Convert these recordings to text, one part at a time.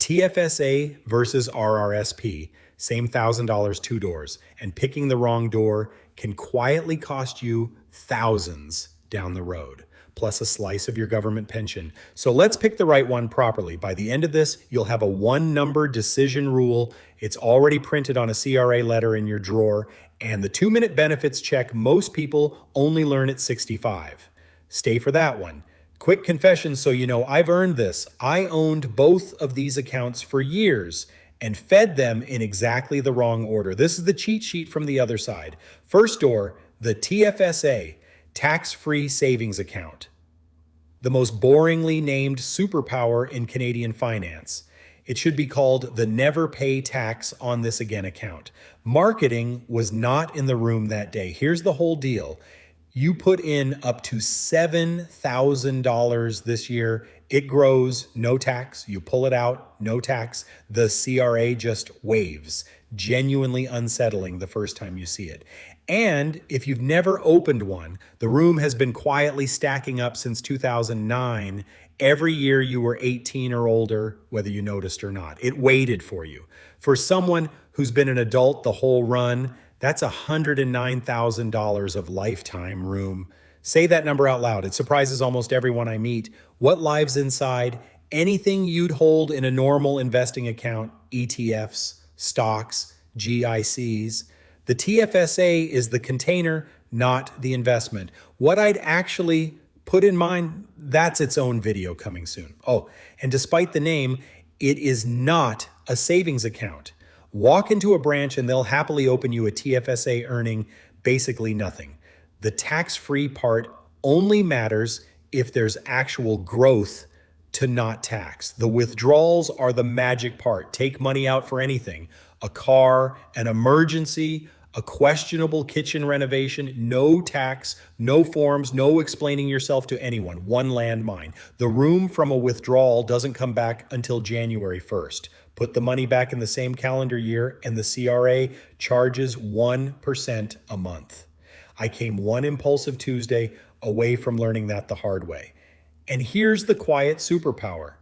TFSA versus RRSP, same $1,000 two doors, and picking the wrong door can quietly cost you thousands down the road, plus a slice of your government pension. So let's pick the right one properly. By the end of this, you'll have a one-number decision rule. It's already printed on a CRA letter in your drawer, and the 2-minute benefits check most people only learn at 65. Stay for that one. Quick confession so you know I've earned this. I owned both of these accounts for years and fed them in exactly the wrong order. This is the cheat sheet from the other side. First door, the TFSA, tax-free savings account. The most boringly named superpower in Canadian finance. It should be called the never pay tax on this again account. Marketing was not in the room that day. Here's the whole deal. You put in up to $7,000 this year. It grows, no tax. You pull it out, no tax. The CRA just waves. Genuinely unsettling the first time you see it. And if you've never opened one, the room has been quietly stacking up since 2009. Every year you were 18 or older, whether you noticed or not. It waited for you. For someone who's been an adult the whole run, that's $109,000 of lifetime room. Say that number out loud. It surprises almost everyone I meet. What lives inside? Anything you'd hold in a normal investing account, ETFs, stocks, GICs. The TFSA is the container, not the investment. What I'd actually put in mind, that's its own video coming soon. Oh, and despite the name, it is not a savings account. Walk into a branch and they'll happily open you a TFSA earning basically nothing. The tax-free part only matters if there's actual growth to not tax. The withdrawals are the magic part. Take money out for anything. A car, an emergency, a questionable kitchen renovation, no tax, no forms, no explaining yourself to anyone. One landmine. The room from a withdrawal doesn't come back until January 1st. Put the money back in the same calendar year and the CRA charges 1% a month. I came one impulsive Tuesday away from learning that the hard way. And here's the quiet superpower.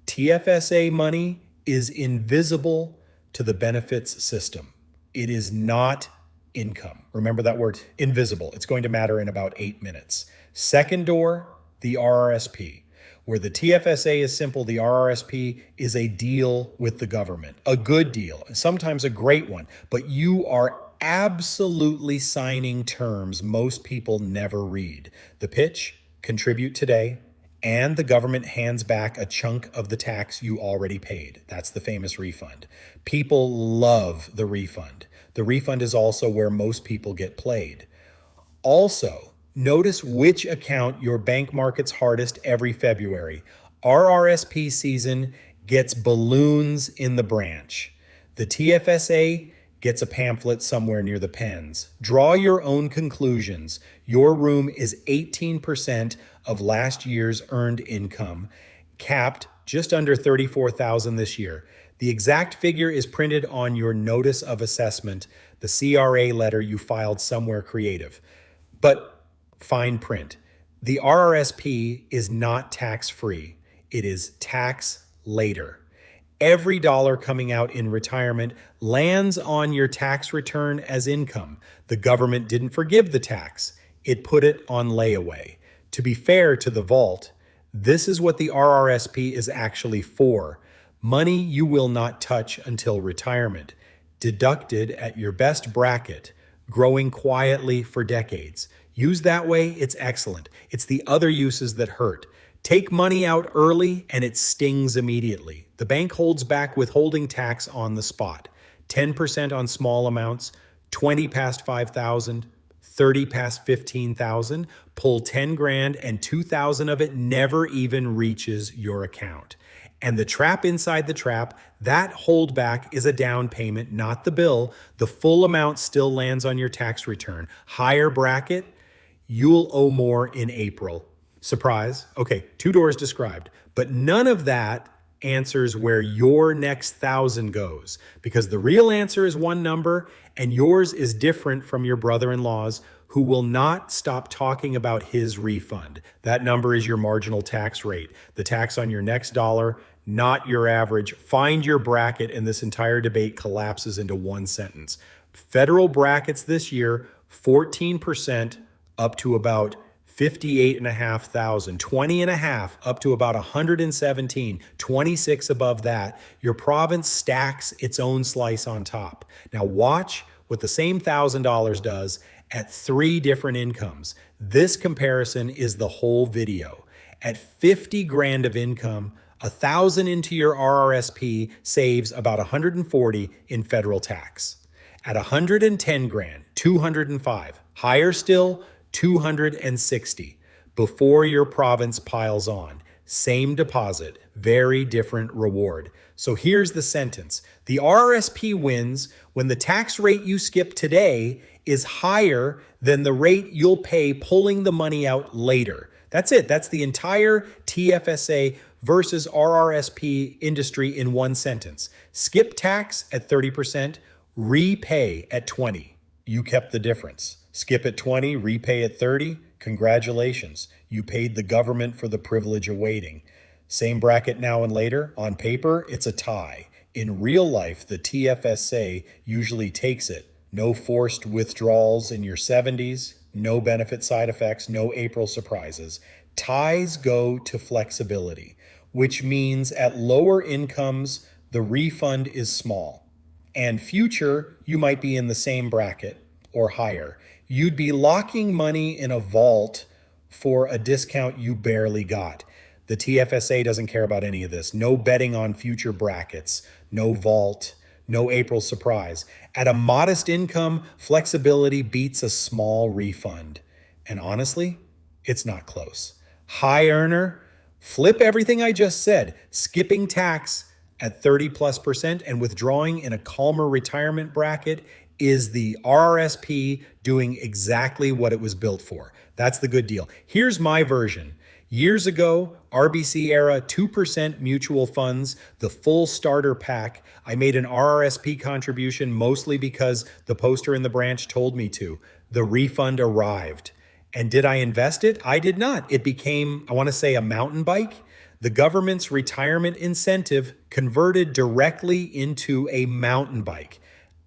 TFSA money is invisible to the benefits system. It is not income. Remember that word, invisible. It's going to matter in about 8 minutes. Second door, the RRSP. Where the TFSA is simple, the RRSP is a deal with the government. A good deal, sometimes a great one, but you are absolutely signing terms most people never read. The pitch, contribute today, and the government hands back a chunk of the tax you already paid. That's the famous refund. People love the refund. The refund is also where most people get played. Also, notice which account your bank markets hardest every February. RRSP season gets balloons in the branch. The TFSA gets a pamphlet somewhere near the pens. Draw your own conclusions. Your room is 18% of last year's earned income, capped just under $34,000 this year. The exact figure is printed on your notice of assessment, the CRA letter you filed somewhere creative. But fine print. The RRSP is not tax-free. It is tax later. Every dollar coming out in retirement lands on your tax return as income. The government didn't forgive the tax. It put it on layaway. To be fair to the vault, this is what the RRSP is actually for. Money you will not touch until retirement. Deducted at your best bracket, growing quietly for decades. Used that way, it's excellent. It's the other uses that hurt. Take money out early and it stings immediately. The bank holds back withholding tax on the spot. 10% on small amounts, 20 past 5,000, 30 past 15,000, pull 10 grand and 2,000 of it never even reaches your account. And the trap inside the trap, that holdback is a down payment, not the bill. The full amount still lands on your tax return. Higher bracket, you'll owe more in April. Surprise? Okay, 2 doors described, but none of that answers where your next 1,000 goes, because the real answer is one number and yours is different from your brother-in-law's, who will not stop talking about his refund. That number is your marginal tax rate, the tax on your next dollar, not your average. Find your bracket, and this entire debate collapses into one sentence. Federal brackets this year, 14% up to about 58,500, 20.5 up to about 117, 26 above that. Your province stacks its own slice on top. Now watch what the same $1,000 does at 3 different incomes. This comparison is the whole video. At 50 grand of income, 1,000 into your RRSP saves about 140 in federal tax. At 110 grand, 205. Higher still, 260 before your province piles on. Same deposit, very different reward. So here's the sentence. The RRSP wins when the tax rate you skip today is higher than the rate you'll pay pulling the money out later. That's it. That's the entire TFSA versus RRSP industry in one sentence. Skip tax at 30%, repay at 20. You kept the difference. Skip at 20, repay at 30. Congratulations. You paid the government for the privilege of waiting. Same bracket now and later. On paper, it's a tie. In real life, the TFSA usually takes it. No forced withdrawals in your 70s, no benefit side effects, no April surprises. Ties go to flexibility, which means at lower incomes, the refund is small. And future, you might be in the same bracket or higher. You'd be locking money in a vault for a discount you barely got. The TFSA doesn't care about any of this. No betting on future brackets, no vault, no April surprise. At a modest income, flexibility beats a small refund. And honestly, it's not close. High earner, flip everything I just said, skipping tax at 30+% and withdrawing in a calmer retirement bracket is the RRSP doing exactly what it was built for. That's the good deal. Here's my version. Years ago, RBC era, 2% mutual funds, the full starter pack. I made an RRSP contribution mostly because the poster in the branch told me to. The refund arrived. And did I invest it? I did not. It became, I want to say, a mountain bike. The government's retirement incentive converted directly into a mountain bike.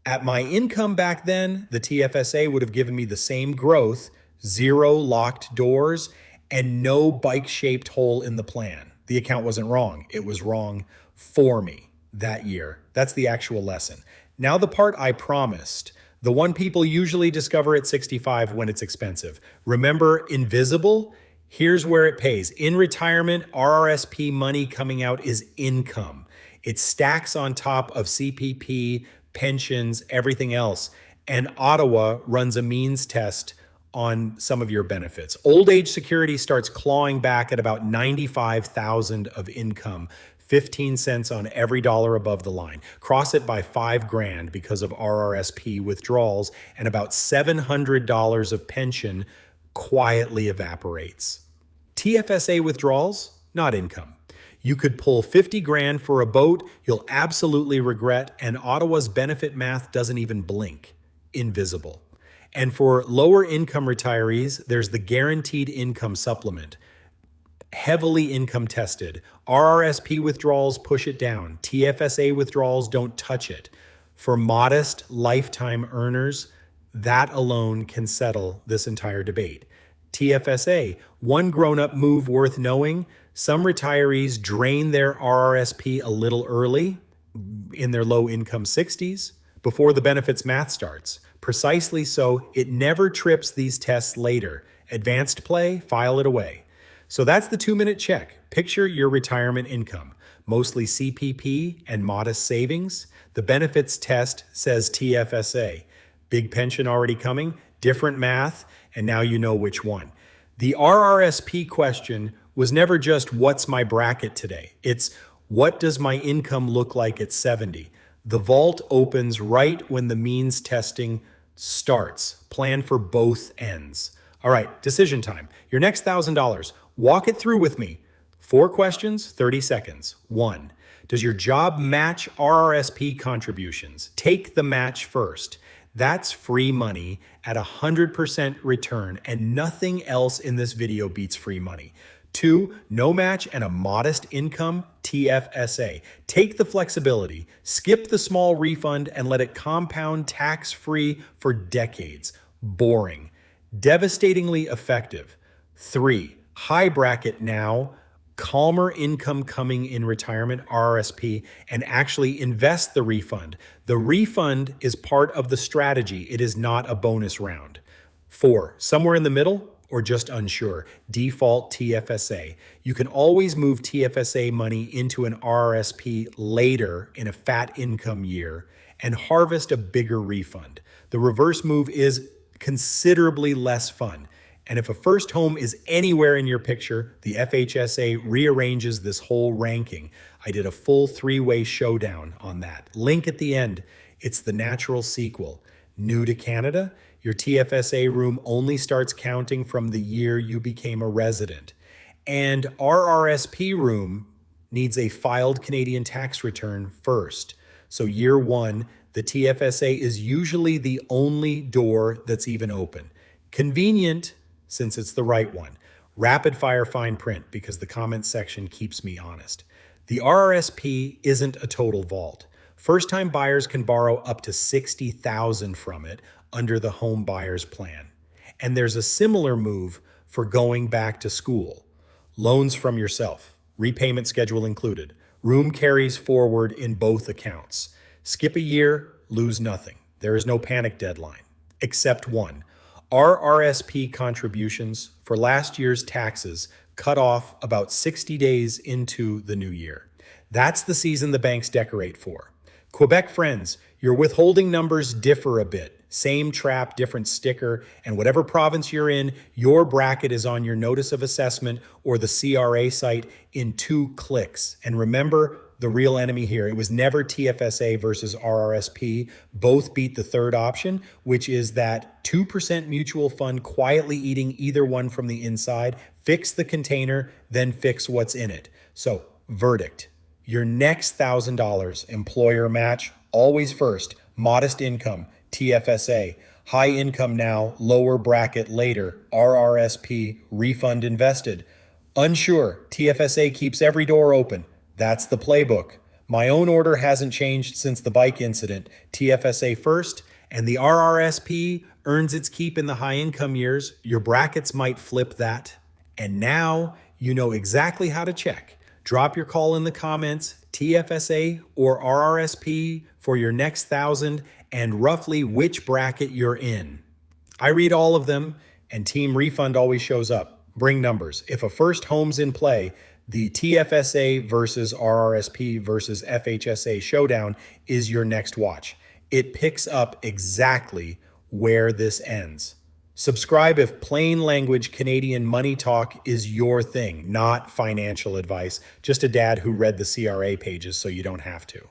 At my income back then, the TFSA would have given me the same growth, 0 locked doors, and no bike-shaped hole in the plan. The account wasn't wrong. It was wrong for me that year. That's the actual lesson. Now the part I promised, the one people usually discover at 65 when it's expensive. Remember, invisible? Here's where it pays. In retirement, RRSP money coming out is income. It stacks on top of CPP, pensions, everything else. And Ottawa runs a means test on some of your benefits. Old age security starts clawing back at about 95,000 of income, 15 cents on every dollar above the line. Cross it by 5 grand because of RRSP withdrawals, and about $700 of pension quietly evaporates. TFSA withdrawals, not income. You could pull 50 grand for a boat you'll absolutely regret, and Ottawa's benefit math doesn't even blink. Invisible. And for lower income retirees, there's the guaranteed income supplement. Heavily income tested. RRSP withdrawals push it down. TFSA withdrawals don't touch it. For modest lifetime earners, that alone can settle this entire debate. TFSA, one grown-up move worth knowing. Some retirees drain their RRSP a little early, in their low income 60s, before the benefits math starts. Precisely so, it never trips these tests later. Advanced play, file it away. So that's the 2-minute check. Picture your retirement income, mostly CPP and modest savings. The benefits test says TFSA. Big pension already coming, different math, and now you know which one. The RRSP question was never just what's my bracket today? It's what does my income look like at 70? The vault opens right when the means testing starts. Plan for both ends. All right, decision time. Your next $1,000. Walk it through with me. 4 questions, 30 seconds. 1. Does your job match RRSP contributions? Take the match first. That's free money at 100% return, and nothing else in this video beats free money. 2, no match and a modest income TFSA. Take the flexibility, skip the small refund, and let it compound tax-free for decades. Boring. Devastatingly effective. 3, high bracket now, calmer income coming in retirement, RRSP, and actually invest the refund. The refund is part of the strategy. It is not a bonus round. 4, somewhere in the middle or just unsure, default TFSA. You can always move TFSA money into an RRSP later in a fat income year and harvest a bigger refund. The reverse move is considerably less fun. And if a first home is anywhere in your picture, the FHSA rearranges this whole ranking. I did a full 3-way showdown on that. Link at the end. It's the natural sequel. New to Canada? Your TFSA room only starts counting from the year you became a resident. And RRSP room needs a filed Canadian tax return first. So year 1, the TFSA is usually the only door that's even open. Convenient, since it's the right one. Rapid fire fine print because the comments section keeps me honest. The RRSP isn't a total vault. First-time buyers can borrow up to $60,000 from it under the home buyer's plan. And there's a similar move for going back to school. Loans from yourself, repayment schedule included. Room carries forward in both accounts. Skip a year, lose nothing. There is no panic deadline, except one. RRSP contributions for last year's taxes cut off about 60 days into the new year. That's the season the banks decorate for. Quebec friends, your withholding numbers differ a bit. Same trap, different sticker, and whatever province you're in, your bracket is on your notice of assessment or the CRA site in 2 clicks. And remember, the real enemy here, it was never TFSA versus RRSP. Both beat the third option, which is that 2% mutual fund quietly eating either one from the inside. Fix the container, then fix what's in it. So, verdict. Your next $1,000 employer match, always first. Modest income, TFSA. High income now, lower bracket later, RRSP, refund invested. Unsure, TFSA keeps every door open. That's the playbook. My own order hasn't changed since the bike incident. TFSA first, and the RRSP earns its keep in the high income years. Your brackets might flip that. And now you know exactly how to check. Drop your call in the comments, TFSA or RRSP for your next 1,000 and roughly which bracket you're in. I read all of them, and Team Refund always shows up. Bring numbers. If a first home's in play, the TFSA versus RRSP versus FHSA showdown is your next watch. It picks up exactly where this ends. Subscribe if plain language Canadian money talk is your thing, not financial advice. Just a dad who read the CRA pages so you don't have to.